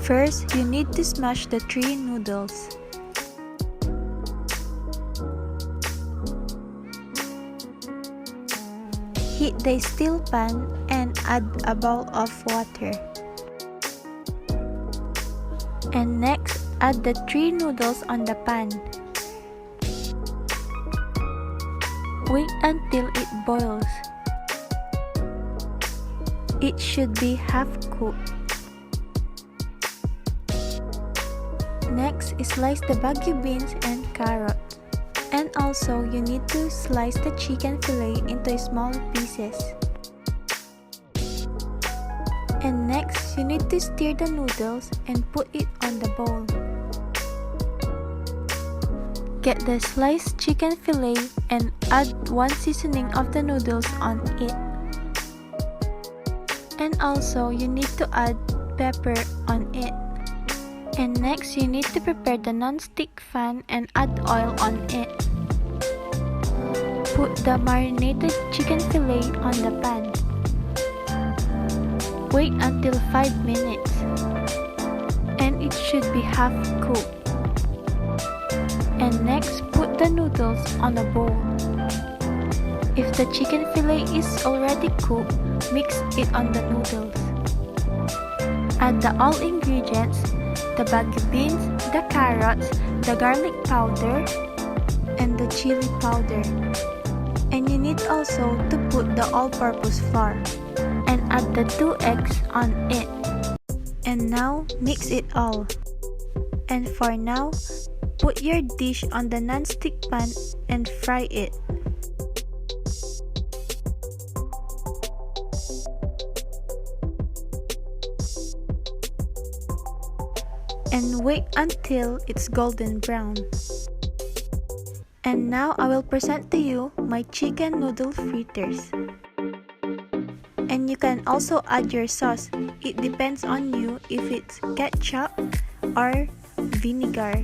First, you need to smash the 3 noodles. Heat the steel pan and add a bowl of water. And next, add the 3 noodles on the pan. Wait until it boils. It should be half cooked. Next, slice the bagu beans and carrots. And also, you need to slice the chicken fillet into small pieces. And next, you need to stir the noodles and put it on the bowl. Get the sliced chicken fillet and add 1 seasoning of the noodles on it. And also, you need to add pepper on it. And next, you need to prepare the non-stick fan and add oil on it. Put the marinated chicken fillet on the pan. Wait until 5 minutes. And it should be half cooked. And next, put the noodles on a bowl. If the chicken fillet is already cooked, mix it on the noodles. Add the all ingredients, the bagu beans, the carrots, the garlic powder, and the chili powder. And you need also to put the all-purpose flour and add the 2 eggs on it. And now, mix it all. And for now, put your dish on the non-stick pan and fry it. And wait until it's golden brown. And now I will present to you my chicken noodle fritters. And you can also add your sauce. It depends on you if it's ketchup or vinegar.